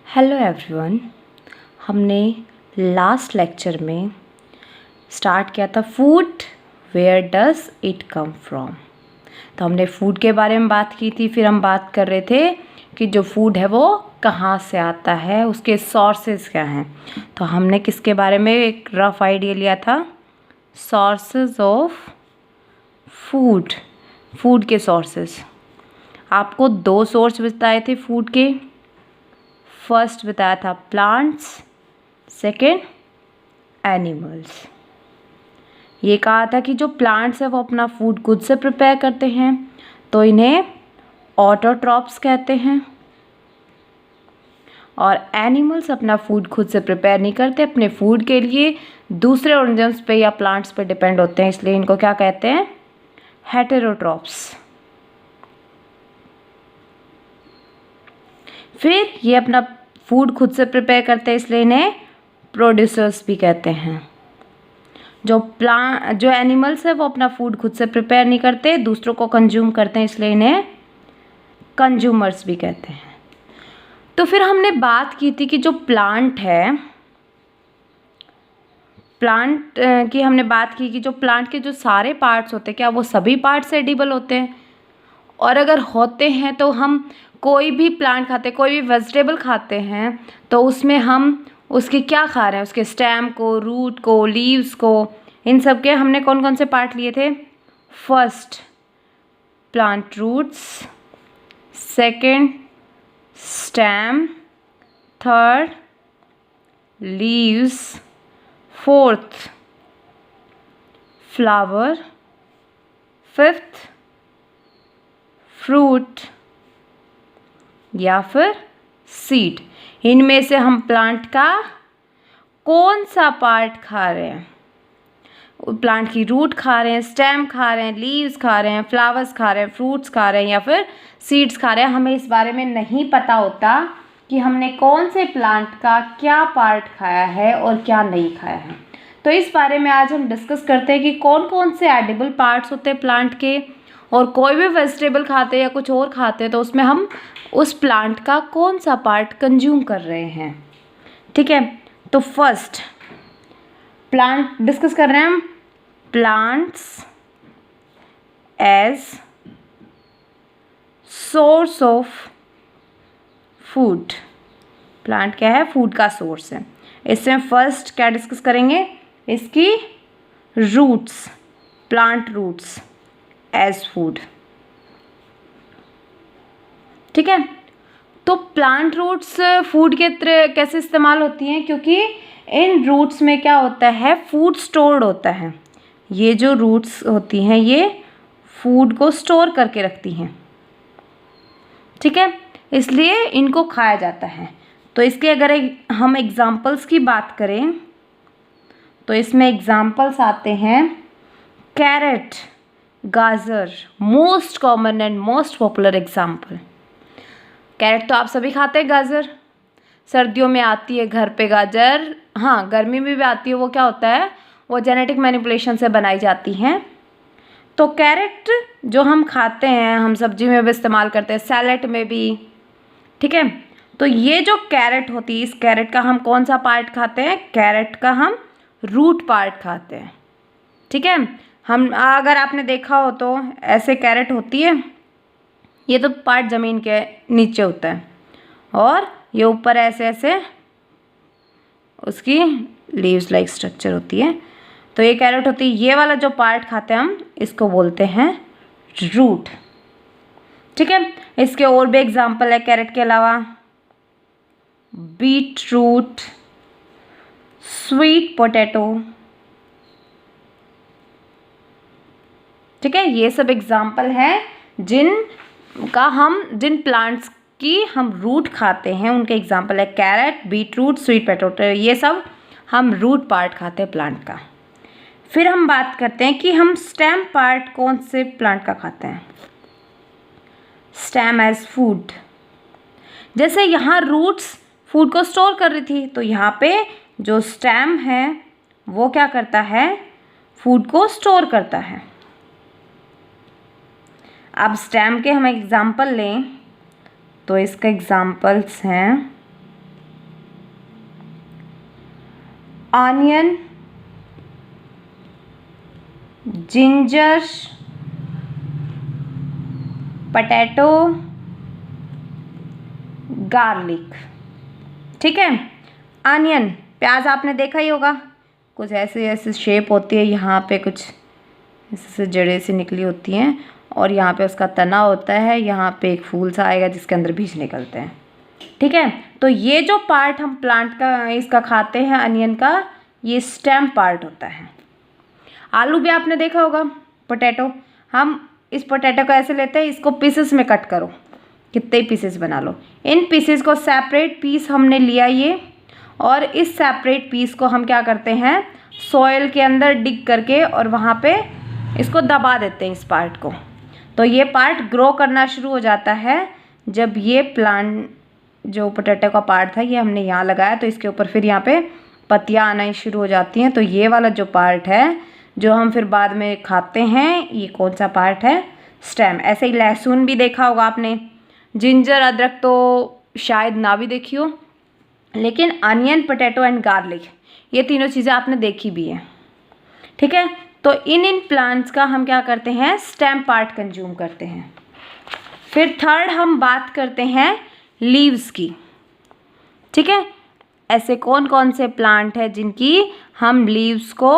Hello everyone. हमने last lecture में start किया था food where does it come from. तो हमने फूड के बारे में बात की थी। फिर हम बात कर रहे थे कि जो फूड है वो कहाँ से आता है, उसके सोर्सेज क्या हैं। तो हमने किसके बारे में एक रफ आइडिया लिया था, सोर्सेज ऑफ फूड। फूड के सोर्सेज आपको दो सोर्स बताए थे फूड के। फर्स्ट बताया था प्लांट्स, सेकेंड एनिमल्स। ये कहा था कि जो प्लांट्स है वो अपना फूड खुद से प्रिपेयर करते हैं, तो इन्हें ऑटोट्रॉप्स कहते हैं। और एनिमल्स अपना फूड खुद से प्रिपेयर नहीं करते, अपने फूड के लिए दूसरे ऑर्गेनिजम्स पे या प्लांट्स पे डिपेंड होते हैं, इसलिए इनको क्या कहते हैं, हेटेरोट्रॉप्स। फिर ये अपना फूड खुद से प्रिपेयर करते हैं, इसलिए इन्हें प्रोड्यूसर्स भी कहते हैं। जो एनिमल्स है वो अपना फूड खुद से प्रिपेयर नहीं करते, दूसरों को कंज्यूम करते हैं, इसलिए इन्हें कंज्यूमर्स भी कहते हैं। तो फिर हमने बात की थी कि जो प्लांट है, प्लांट की हमने बात की कि जो प्लांट के जो सारे पार्ट्स होते हैं, क्या वो सभी पार्ट्स एडिबल होते हैं? और अगर होते हैं तो हम कोई भी प्लांट खाते हैं, कोई भी वेजिटेबल खाते हैं, तो उसमें हम उसके क्या खा रहे हैं, उसके स्टेम को, रूट को, लीव्स को, इन सब के हमने कौन कौन से पार्ट लिए थे? First plant roots, second stem, third leaves, fourth flower, fifth fruit या फिर सीड। इनमें से हम प्लांट का कौन सा पार्ट खा रहे हैं? प्लांट की रूट खा रहे हैं, स्टेम खा रहे हैं, लीव्स खा रहे हैं, फ्लावर्स खा रहे हैं, फ्रूट्स खा रहे हैं या फिर सीड्स खा रहे हैं। हमें इस बारे में नहीं पता होता कि हमने कौन से प्लांट का क्या पार्ट खाया है और क्या नहीं खाया है। तो इस बारे में आज हम डिस्कस करते हैं कि कौन कौन से एडिबल पार्ट्स होते हैं प्लांट के, और कोई भी वेजिटेबल खाते हैं या कुछ और खाते हैं तो उसमें हम उस प्लांट का कौन सा पार्ट कंज्यूम कर रहे हैं। ठीक है, तो फर्स्ट प्लांट डिस्कस कर रहे हैं हम, plants as source of food. Plant क्या है? फूड का सोर्स है। इसमें फर्स्ट क्या डिस्कस करेंगे? इसकी roots, plant roots as food. ठीक है, तो प्लांट रूट्स फूड के कैसे इस्तेमाल होती हैं? क्योंकि इन रूट्स में क्या होता है, फूड स्टोर्ड होता है। ये जो रूट्स होती हैं ये फूड को स्टोर करके रखती हैं। ठीक है, इसलिए इनको खाया जाता है। तो इसके अगर हम एग्जाम्पल्स की बात करें तो इसमें एग्जाम्पल्स आते हैं कैरेट, गाजर, most common and most popular example. Carrot तो आप सभी खाते हैं, गाजर सर्दियों में आती है घर पे गाजर, हाँ गर्मी में भी आती है। वो क्या होता है, वो जेनेटिक मैनिपुलेशन से बनाई जाती हैं। तो कैरेट जो हम खाते हैं, हम सब्जी में भी इस्तेमाल करते हैं, सैलेड में भी। ठीक है, तो ये जो कैरेट होती है, इस कैरेट का हम कौन सा पार्ट खाते हैं? कैरेट का हम रूट पार्ट खाते हैं। ठीक है, हम अगर आपने देखा हो तो ऐसे कैरेट होती है, ये तो पार्ट ज़मीन के नीचे होता है और ये ऊपर ऐसे ऐसे उसकी लीव्स लाइक स्ट्रक्चर होती है। तो ये कैरेट होती है, ये वाला जो पार्ट खाते हैं हम इसको बोलते हैं रूट। ठीक है, इसके और भी एग्जाम्पल है कैरेट के अलावा, बीट रूट, स्वीट पोटैटो। ठीक है, ये सब एग्जाम्पल हैं जिन प्लांट्स की हम रूट खाते हैं, उनके एग्जाम्पल है carrot, beet root, sweet potato. ये सब हम रूट पार्ट खाते हैं प्लांट का। फिर हम बात करते हैं कि हम स्टेम पार्ट कौन से प्लांट का खाते हैं। स्टेम एज फूड, जैसे यहाँ रूट्स फूड को स्टोर कर रही थी, तो यहाँ पे जो स्टेम है वो क्या करता है, फूड को स्टोर करता है। अब स्टेम के हम एग्जाम्पल लें तो इसका एग्जाम्पल्स हैं ऑनियन, जिंजर, पोटैटो, गार्लिक। ठीक है, ऑनियन, प्याज आपने देखा ही होगा, कुछ ऐसे ऐसे शेप होती है, यहाँ पे कुछ इससे जड़ें सी निकली होती हैं और यहाँ पे उसका तना होता है, यहाँ पे एक फूल सा आएगा जिसके अंदर बीज निकलते हैं। ठीक है, तो ये जो पार्ट हम प्लांट का इसका खाते हैं अनियन का, ये स्टेम पार्ट होता है। आलू भी आपने देखा होगा, पोटैटो, हम इस पोटैटो को ऐसे लेते हैं, इसको पीसेस में कट करो, कितने पीसेस बना लो। इन पीसेस को सेपरेट पीस हमने लिया ये, और इस सेपरेट पीस को हम क्या करते हैं, सॉइल के अंदर डिग करके और वहाँ पे इसको दबा देते हैं इस पार्ट को। तो ये पार्ट ग्रो करना शुरू हो जाता है जब ये प्लांट जो पोटैटो का पार्ट था ये हमने यहाँ लगाया, तो इसके ऊपर फिर यहाँ पे पत्तियाँ आना शुरू हो जाती हैं। तो ये वाला जो पार्ट है जो हम फिर बाद में खाते हैं, ये कौन सा पार्ट है, स्टेम। ऐसे ही लहसुन भी देखा होगा आपने, जिंजर, अदरक तो शायद ना भी देखी हो, लेकिन अनियन, पोटैटो एंड गार्लिक ये तीनों चीज़ें आपने देखी भी है। ठीक है, तो इन प्लांट्स का हम क्या करते हैं, स्टेम पार्ट कंज्यूम करते हैं। फिर थर्ड हम बात करते हैं लीव्स की। ठीक है, ऐसे कौन कौन से प्लांट है जिनकी हम लीव्स को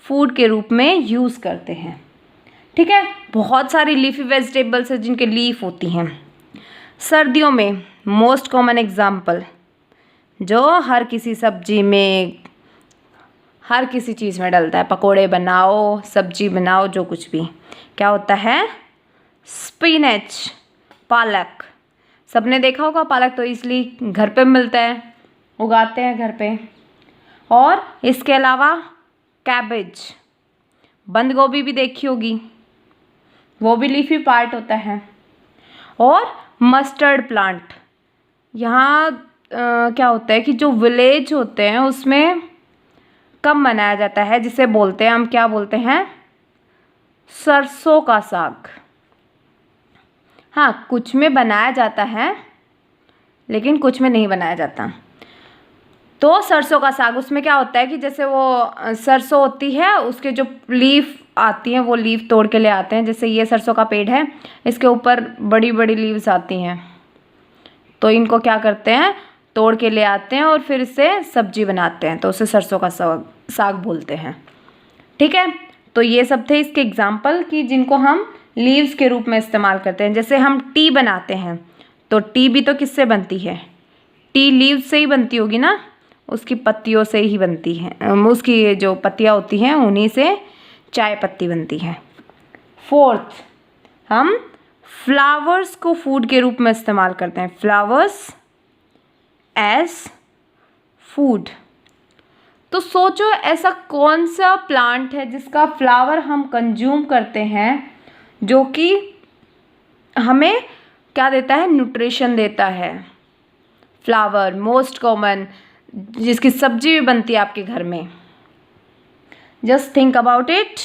फूड के रूप में यूज़ करते हैं। ठीक है, बहुत सारी लीफी वेजिटेबल्स है जिनके लीफ होती हैं। सर्दियों में मोस्ट कॉमन एग्जाम्पल जो हर किसी सब्जी में, हर किसी चीज़ में डलता है, पकोड़े बनाओ, सब्जी बनाओ, जो कुछ भी, क्या होता है, स्पिनच, पालक। सबने देखा होगा पालक, तो इसलिए घर पे मिलता है, उगाते हैं घर पे। और इसके अलावा कैबेज, बंद गोभी भी देखी होगी, वो भी लीफी पार्ट होता है। और मस्टर्ड प्लांट, यहाँ क्या होता है कि जो विलेज होते हैं उसमें कम बनाया जाता है, जिसे बोलते हैं हम, क्या बोलते हैं, सरसों का साग। हाँ, कुछ में बनाया जाता है लेकिन कुछ में नहीं बनाया जाता। तो सरसों का साग, उसमें क्या होता है कि जैसे वो सरसों होती है, उसके जो लीफ आती हैं वो लीफ तोड़ के ले आते हैं। जैसे ये सरसों का पेड़ है, इसके ऊपर बड़ी बड़ी लीव्स आती हैं, तो इनको क्या करते हैं, तोड़ के ले आते हैं और फिर इससे सब्जी बनाते हैं, तो उसे सरसों का साग बोलते हैं। ठीक है, तो ये सब थे इसके एग्जाम्पल कि जिनको हम लीव्स के रूप में इस्तेमाल करते हैं। जैसे हम टी बनाते हैं, तो टी भी तो किससे बनती है, टी लीव्स से ही बनती होगी ना, उसकी पत्तियों से ही बनती है, उसकी जो पत्तियाँ होती हैं उन्हीं से चाय पत्ती बनती है। फोर्थ, हम फ्लावर्स को फूड के रूप में इस्तेमाल करते हैं, फ्लावर्स एज फूड। तो सोचो ऐसा कौन सा प्लांट है जिसका फ्लावर हम कंज्यूम करते हैं जो कि हमें क्या देता है, न्यूट्रिशन देता है। फ्लावर मोस्ट कॉमन, जिसकी सब्जी भी बनती है आपके घर में। Just think about it.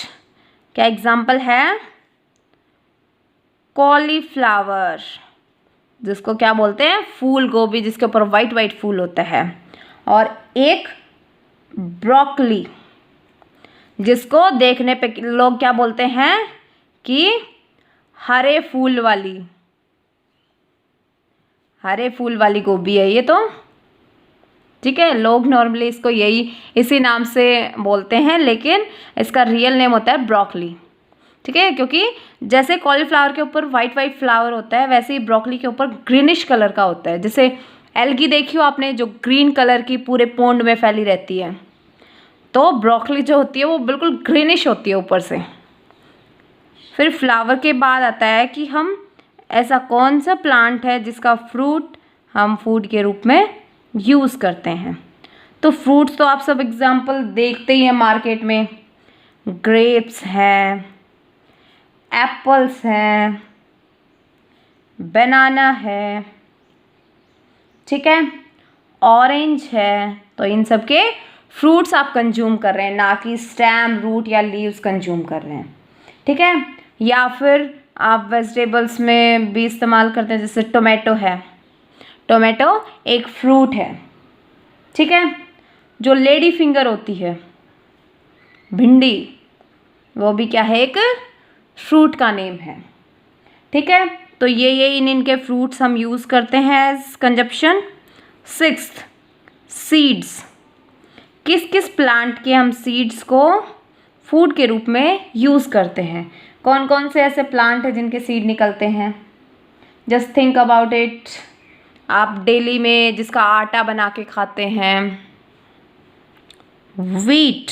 क्या एग्जाम्पल है, कॉलीफ्लावर, जिसको क्या बोलते हैं, फूल गोभी, जिसके ऊपर वाइट वाइट फूल होता है। और एक ब्रोकली, जिसको देखने पे लोग क्या बोलते हैं कि हरे फूल वाली गोभी है ये तो। ठीक है, लोग नॉर्मली इसको इसी नाम से बोलते हैं, लेकिन इसका रियल नेम होता है ब्रोकली। ठीक है, क्योंकि जैसे कॉलीफ्लावर के ऊपर वाइट वाइट फ्लावर होता है, वैसे ही ब्रोकली के ऊपर ग्रीनिश कलर का होता है। जैसे एल्गी देखी हो आपने, जो ग्रीन कलर की पूरे पोंड में फैली रहती है, तो ब्रोकली जो होती है वो बिल्कुल ग्रीनिश होती है ऊपर से। फिर फ्लावर के बाद आता है कि हम ऐसा कौन सा प्लांट है जिसका फ्रूट हम फूड के रूप में यूज़ करते हैं। तो फ्रूट्स तो आप सब एग्जाम्पल देखते ही हैं मार्केट में, ग्रेप्स हैं, एप्पल्स हैं, बनाना है, ठीक है, ऑरेंज है। तो इन सब के फ्रूट्स आप कंज्यूम कर रहे हैं, ना कि स्टेम, रूट या लीव्स कंज्यूम कर रहे हैं। ठीक है, या फिर आप वेजिटेबल्स में भी इस्तेमाल करते हैं, जैसे टोमेटो है, टोमेटो एक फ्रूट है। ठीक है, जो लेडी फिंगर होती है भिंडी, वो भी क्या है, एक फ्रूट का नेम है। ठीक है, तो ये इनके फ्रूट्स हम यूज़ करते हैं एज कंजप्शन। Sixth, seeds. किस किस प्लांट के हम सीड्स को फूड के रूप में यूज़ करते हैं? कौन कौन से ऐसे प्लांट हैं जिनके सीड निकलते हैं? Just think about it. आप डेली में जिसका आटा बना के खाते हैं, व्हीट।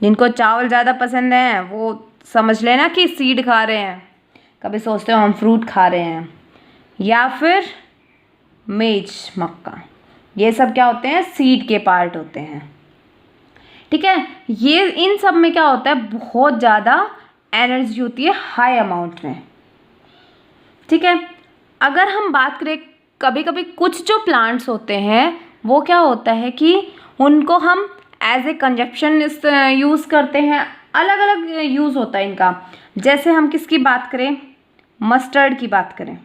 जिनको चावल ज़्यादा पसंद है वो समझ लेना कि सीड खा रहे हैं, कभी सोचते हो हम फ्रूट खा रहे हैं। या फिर मेज, मक्का, ये सब क्या होते हैं, सीड के पार्ट होते हैं। ठीक है, ये इन सब में क्या होता है, बहुत ज़्यादा एनर्जी होती है हाई अमाउंट में। ठीक है, अगर हम बात करें, कभी कभी कुछ जो प्लांट्स होते हैं वो क्या होता है कि उनको हम एज ए कंजप्शन यूज़ करते हैं, अलग अलग यूज़ होता है इनका। जैसे हम किसकी बात करें, मस्टर्ड की बात करें।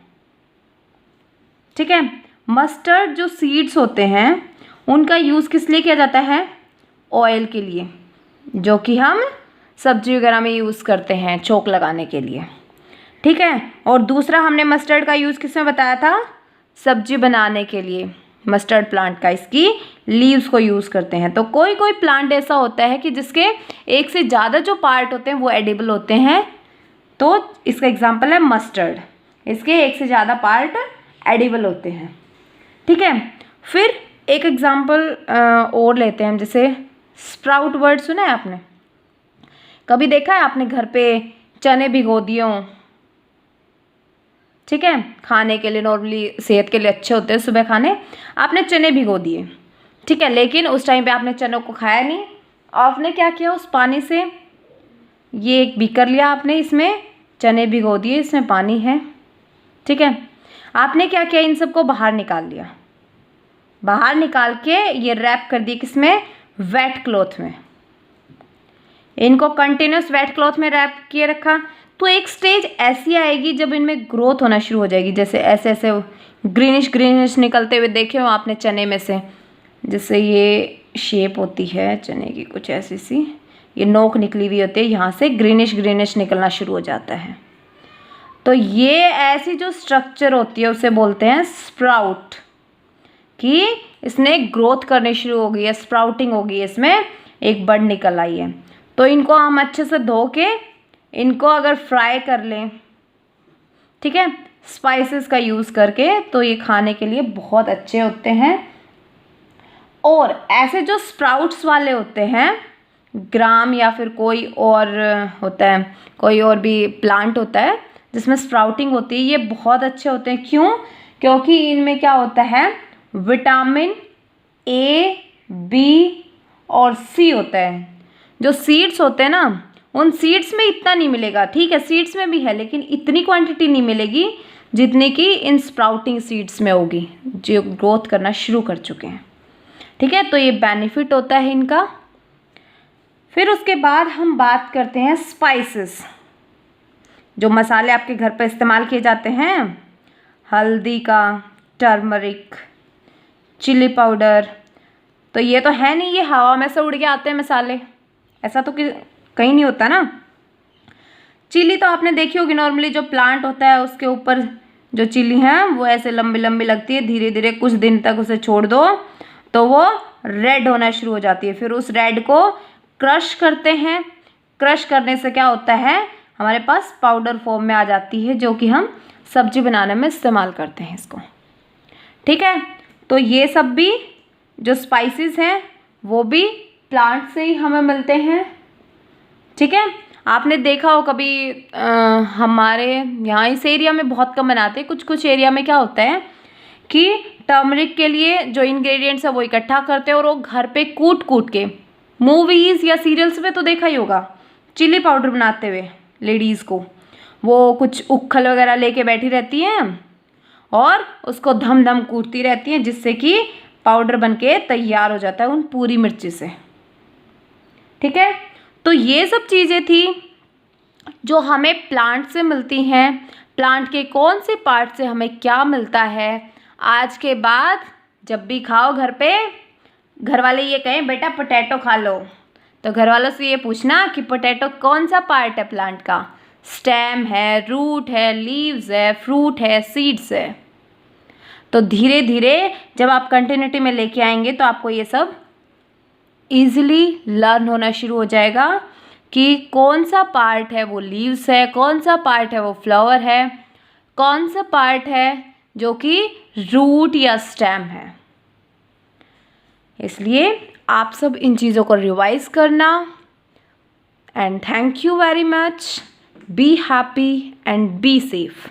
ठीक है, मस्टर्ड जो सीड्स होते हैं उनका यूज़ किस लिए किया जाता है, ऑयल के लिए, जो कि हम सब्जी वगैरह में यूज़ करते हैं छोंक लगाने के लिए। ठीक है, और दूसरा हमने मस्टर्ड का यूज़ किस में बताया था, सब्जी बनाने के लिए। मस्टर्ड प्लांट का इसकी लीव्स को यूज़ करते हैं। तो कोई कोई प्लांट ऐसा होता है कि जिसके एक से ज़्यादा जो पार्ट होते हैं वो एडिबल होते हैं, तो इसका एग्जांपल है मस्टर्ड, इसके एक से ज़्यादा पार्ट एडिबल होते हैं। ठीक है, फिर एक एग्जांपल और लेते हैं हम, जैसे स्प्राउट वर्ड सुना है आपने? कभी देखा है आपने घर पे चने भिगो दिए हों? ठीक है, खाने के लिए नॉर्मली सेहत के लिए अच्छे होते हैं सुबह खाने। आपने चने भिगो दिए, ठीक है, लेकिन उस टाइम पे आपने चनों को खाया नहीं। आपने क्या किया, उस पानी से ये एक बीकर लिया आपने, इसमें चने भिगो दिए, इसमें पानी है। ठीक है, आपने क्या किया, इन सबको बाहर निकाल लिया। बाहर निकाल के ये रैप कर दिए किसमें, वेट क्लॉथ में। इनको कंटिन्यूस वेट क्लॉथ में रैप किए रखा। तो एक स्टेज ऐसी आएगी जब इनमें ग्रोथ होना शुरू हो जाएगी, जैसे ऐसे ऐसे ग्रीनिश ग्रीनिश निकलते हुए देखे हो आपने चने में से, जैसे ये शेप होती है चने की कुछ ऐसी सी, ये नोक निकली हुई होती है, यहाँ से ग्रीनिश ग्रीनिश निकलना शुरू हो जाता है। तो ये ऐसी जो स्ट्रक्चर होती है उसे बोलते हैं स्प्राउट, कि इसने ग्रोथ करनी शुरू हो गई है, स्प्राउटिंग हो गई है, इसमें एक बड निकल आई है। तो इनको हम अच्छे से धो के इनको अगर फ्राई कर लें, ठीक है, स्पाइसेस का यूज़ करके, तो ये खाने के लिए बहुत अच्छे होते हैं। और ऐसे जो स्प्राउट्स वाले होते हैं, ग्राम या फिर कोई और होता है, कोई और भी प्लांट होता है जिसमें स्प्राउटिंग होती है, ये बहुत अच्छे होते हैं। क्यों? क्योंकि इनमें क्या होता है, विटामिन ए, बी और सी होता है। जो सीड्स होते हैं ना, उन सीड्स में इतना नहीं मिलेगा, ठीक है, सीड्स में भी है लेकिन इतनी क्वांटिटी नहीं मिलेगी जितनी कि इन स्प्राउटिंग सीड्स में होगी, जो ग्रोथ करना शुरू कर चुके हैं। ठीक है, तो ये बेनिफिट होता है इनका। फिर उसके बाद हम बात करते हैं स्पाइसेस, जो मसाले आपके घर पर इस्तेमाल किए जाते हैं, हल्दी का, टर्मरिक, चिली पाउडर। तो ये तो है नहीं ये हवा में से उड़ के आते हैं मसाले, ऐसा तो कहीं नहीं होता ना। चिली तो आपने देखी होगी, नॉर्मली जो प्लांट होता है उसके ऊपर जो चिली है वो ऐसे लंबी लंबी लगती है, धीरे धीरे कुछ दिन तक उसे छोड़ दो तो वो रेड होना शुरू हो जाती है। फिर उस रेड को क्रश करते हैं, क्रश करने से क्या होता है, हमारे पास पाउडर फॉर्म में आ जाती है, जो कि हम सब्जी बनाने में इस्तेमाल करते हैं इसको। ठीक है, तो ये सब भी जो स्पाइसेस हैं वो भी प्लांट से ही हमें मिलते हैं। ठीक है, आपने देखा हो कभी हमारे यहाँ इस एरिया में बहुत कम बनाते हैं, कुछ कुछ एरिया में क्या होता है कि टर्मरिक के लिए जो इंग्रेडिएंट्स है वो इकट्ठा करते हैं और वो घर पे कूट कूट के, मूवीज़ या सीरियल्स में तो देखा ही होगा, चिली पाउडर बनाते हुए लेडीज़ को, वो कुछ उखल वगैरह लेके बैठी रहती हैं और उसको धम धम कूटती रहती हैं, जिससे कि पाउडर बनके तैयार हो जाता है उन पूरी मिर्ची से। ठीक है, तो ये सब चीज़ें थी जो हमें प्लांट से मिलती हैं। प्लांट के कौन से पार्ट से हमें क्या मिलता है, आज के बाद जब भी खाओ घर पे, घर वाले ये कहें बेटा पोटैटो खा लो, तो घर वालों से ये पूछना कि पोटैटो कौन सा पार्ट है प्लांट का, स्टेम है, रूट है, लीव्स है, फ्रूट है, सीड्स है। तो धीरे धीरे जब आप कंटिन्यूटी में लेके आएंगे तो आपको ये सब ईजिली लर्न होना शुरू हो जाएगा कि कौन सा पार्ट है वो लीव्स है, कौन सा पार्ट है वो फ्लावर है, कौन सा पार्ट है जो कि रूट या स्टेम है। इसलिए आप सब इन चीज़ों को रिवाइज करना। And thank you very much. Be happy and be safe.